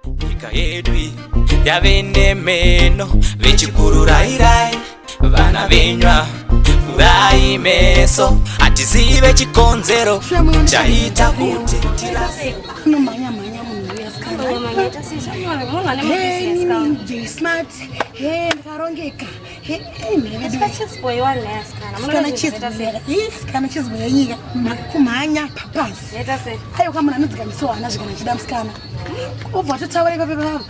Nyika yedu yavene meno vechikururai vana venywa furai meso atizive chikonzero chaita kuti tirase nomanya munhu smart ndarongeka sikana chizboya nyika kumhanya papasi aiwa kamunhu anodzikamisohana zvikana chida musikana obva totaura ipapo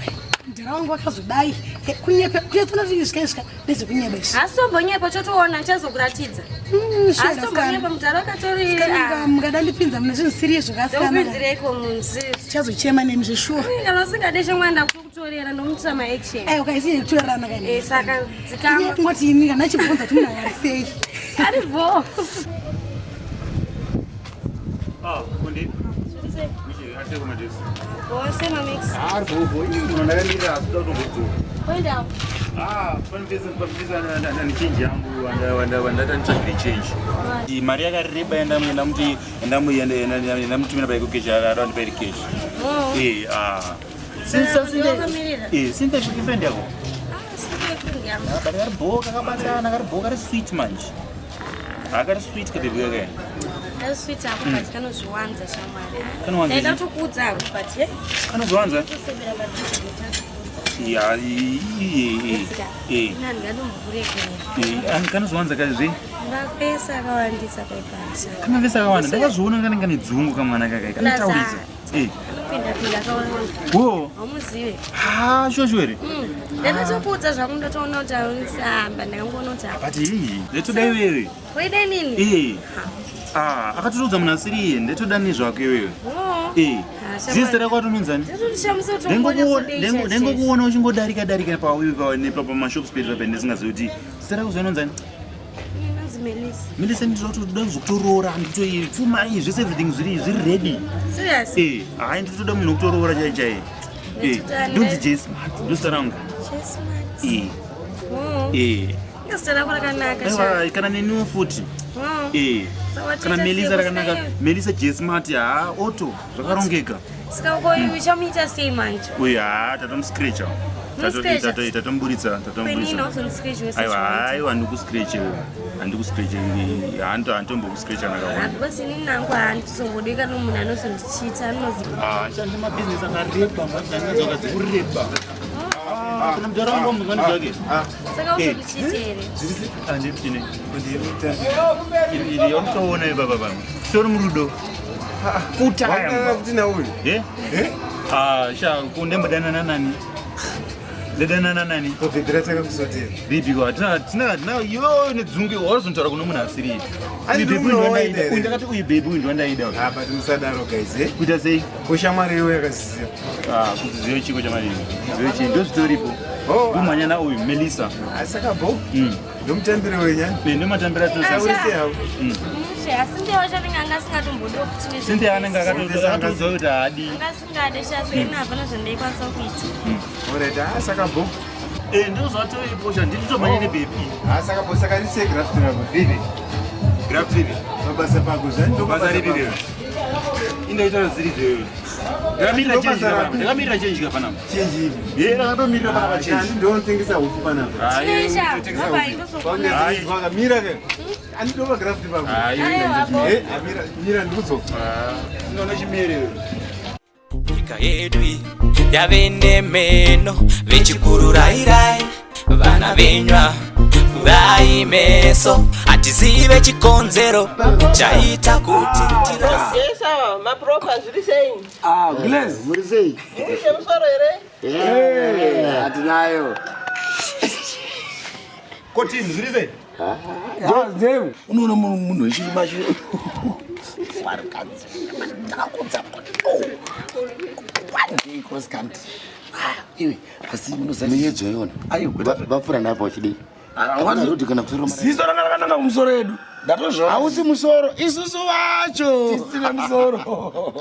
ndarawangu wakazodai kunyepekunyetonotizvikaizvika nezvekunyepa izvi asi tombonyepa chotoona chazokuratidza asi tombonyepa mutaro wakatori mukada ndipinza mune zvinhu siriye zvakasiyanaupinzireiko munzi chazochema nemi zveshuwa kana usingade chemwanda kutorera ndomutora maaction aiwa kaisine kutorerana kana saka dzikama ngoti ini kana chibvunza kuti munhu ari sei arivo kundi Você não mix. Não era nada, só no outro. Olha. Quando precisa na change yangu wanda change. Di Maria Garriba endamtumira bai kukesha around bai cash. Since friend yako. Friend yangu. Bakar boka kabata boka sweet manje. Agar sweet kabibi yake. Sweet hapo but kanozviwanza shamwari. Ndaida kukudza but kanozviwanza? Ya kanozviwanza kazi. Ndapesa akawandisa paipasha. Kamavesa akawanda ndakazviona kanenge nedzungu kamwana kaka kanotauridza. Pinda akawanda. Wo. Amuzive. Shoshwere. Ndakatokudza zvangu ndatoona kuti aunisamba ndakangoona kuti apa. But ndetoda iwewe. Weida nini? Akatotudza munhu asiriye ndetoda nezvako iwewe. Zita rako atonunzani? Ndengokuona uchingodarika pamashop space pape ndisingazivi kuti zita rako zvinonzani? Melisa nditoda kuzokutorora nditoipfuma zvese everything zviri ready. Serious? Hai nditoda munhu wekutorora chaiye. Ndonzi J Smart ndozita rangu. J Smart. Zita rako rakanaka. Kana neniwo futi. Kana Melisa rakanaka. Melisa J Smart auto zvakarongeka. Saka uko uchamuita sei manje? Tatomuscratcha. Tatomburitsa. Aiwa handikuscratcha. Handitombokuscratcha nakaona. Because ini nangu handizongodeka nomunhu anozondichita anoziva. Shandi mabusiness akareba mazvanyazoka dzikureba. Kuna mudhara wangu muzvani zvake. Saka uzondichita here? Handitine. Ili yomutoona ibaba vangu. Tori murudo. Kutaya. Wakati uyu. Sha kundembodanana nani? Ledanana nani? Kubhedhera takakusotera. Bibi tina yo nedzungu warizontaura kuno munhu asiriye. Ndakati uyu bebi uyu ndwandaida. But musadaro guys. Kuita sei? Kushamwari iwe yakazisiya. Kuti zive chiko chamari. Zive chii ndozvitoripo. Kumhanya uyu Melisa. Asaka bo. Ndomutambire wenyani. Ndomatambira tosaurise hawo. Asi ndiwo chatinga angasingatombodo kuti nezvi. Sinde anenge akatozowa kuti haadi. Angasingade shaseni hapana zvandaikwanisa kuita. Alright, asaka bo. Ndozvatoripo chandinotomhanya nebebi. Asaka bo saka rise graft rabo. Bibi. Graft bibi. Mabasa pako zvani ndobasa ripi lero. Indoita ziri zvewe. Ndakamira change kapana. Change ipi? Ndakatomira pana pa change. Ndinotengesa hufu panapa. Mira ke. Andova graft pako. Mira nduzo. Ndona chimere. Nyika yedu yavene meno vechikururai vana venywa furai meso atizive chikonzero chaita kuti tirase. Sawa, mapropa zviri sei? Glaze, muri sei? Mushe musoro here? Hatinayo. Koti zviri sei? Ndevu. Unoona munhu wechirima warikadzi ndakakudza cross country iwe asi munozanyedzo yona ayo Vapfura napo wachidii? rodi kana kusoro ziso rakanaka kumusoro edu ndatozvo Hausi musoro. isusu vacho Tisina musoro.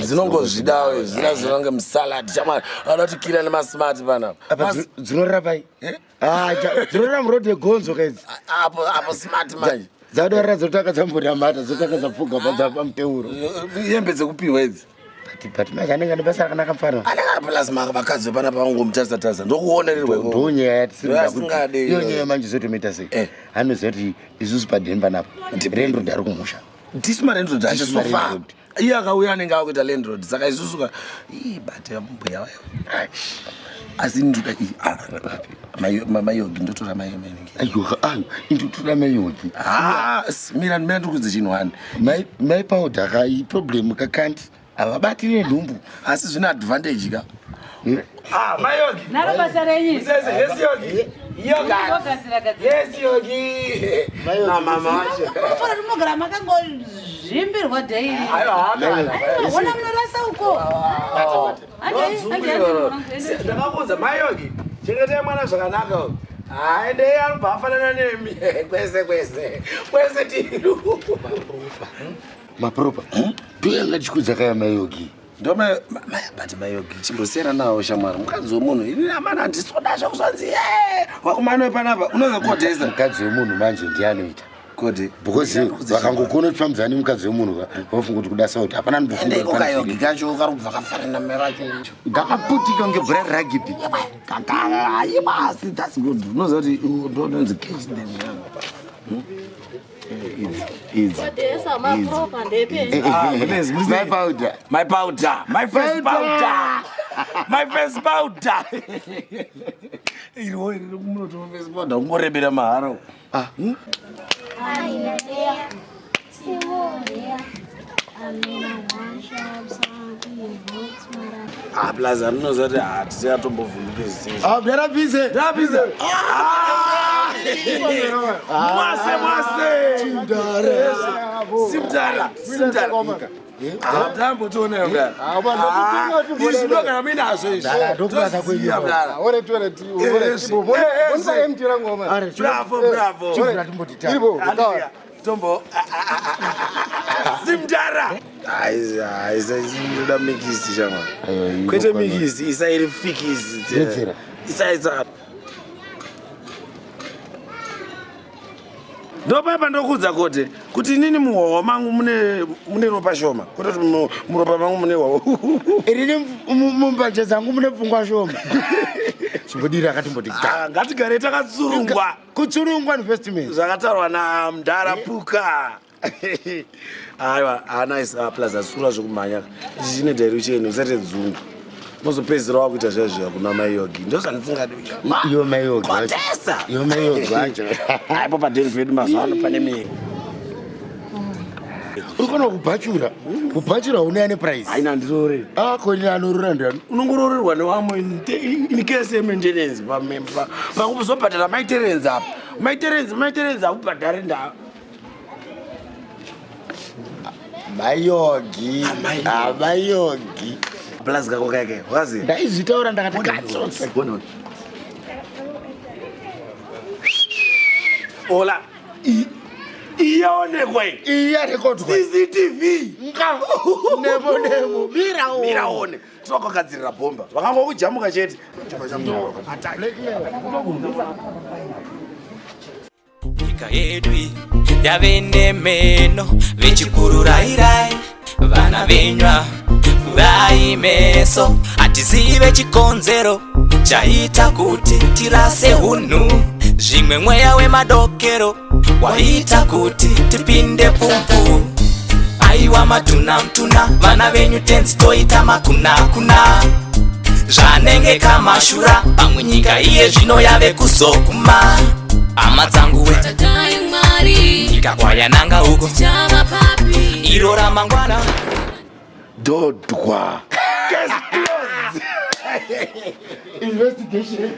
dzinongozvidawo zvina zvinonge musalad chamwari anotikira nemasmart panapa Dzinorora pai? Dzinorora murodi yegonzo kaidzi. apo smart manje Dzadorora dzotaka dzambonamata dzotaka dzapfuga pamuteuro. hembe dzekupiwa idzi but manje anenge ndibasa rakanaka mfana anenge plasma vakadzi pana pavangomutasa ndokuonererwe ndonya yati Vasingade. iyo nyaya manje zotomita sei anoziva kuti isusu padheni panapa landlord ari kumusha ndisi malandlord acho sofa iye akauya anenge akuita landlord saka isusuka bate mbuya wayo asi ndoda mayogi ndotora mayogi ayo indotora mayogi mira ndikudze chinhu hani maipowder kai problem kakanti avabatire nhumbu asi zvine advantage ka mayogi narobasa renyi sese yes yogi yes yogi na mama wacho fora rinogara makangozvimbirwa daily wona munorasa uko ndakakuudza mayogi chengetei mwana zvakanaka aendei anobva afanana nemi kwese tiru mapropa ndoyanga chikudza kaya mayogi bati mayogi chimbosiyana nawo shamwari mukadzi wemunhu ini amana handisoda zvakuzvanzi wakumano wepanapa unonga kodhesa mukadzi wemunhu manje ndianoita kodi because vakangokona kufambidzana nemukadzi wemunhu vafunga kuti kudasa kuti hapana ndikayogi kacho karubva kafanana meracho ndakaputika nge brand rugby basi that's good unoziva kuti ndonzi case them my powder iriwo iri kumunoto face powder ungorebera mahara plus anoziva kuti hatisiyatombovhunike ndarabize simdara tambotoona izvinogara minazvo izvitombo simdara aisaiinoda mikisi shamwa kwete mikisi isairi fikisi isaisa ndopaipa ndokudza kote kuti inini muhwawa mangu mune ropa shoma kwete kuti muropa mangu mune hwawa irini mumbanje dzangu mune pfungwa shoma chimbodiri akatimboti ngatigare takatsurungwa kutsurungwa investment zvakatarwa namdhara puka aiwa nice plus asura zvokumhanya chine direction usati dzungu mozopedzisira wakuita zvezviya kuna mayogi ndozvandisingadi iyo mayogi kotesa iyo mayogi wacho aipo padheni pedu mazuva ano pane miri urikona kubhachura une price haina ndirore koni anorora ndani unongororerwa newamwe in case yemantenance pamemba pakuzobhadhara maintenance apa maintenance akubhadhari ndao mayogi plus kako kake wazi ndaizvitaura ndakati katsotsi ola iyaonekwe iyarekodwa CCTV nemo miraone tinokagadzirira bhomba vakangokujamuka chete nyika yedu yave nemeno vechikururairai vana venywa furai meso hatizive chikonzero chaita kuti tirase hunhu zvimwe mweya wemadokero waita kuti tipinde pumpu aiwa matuna vana venyu tenzi toita makuna zvanenge kamashura pamwe nyika iye zvino yave kuzokuma hama dzangu we nyika kwayananga uko iro ramangwana dodwa investigation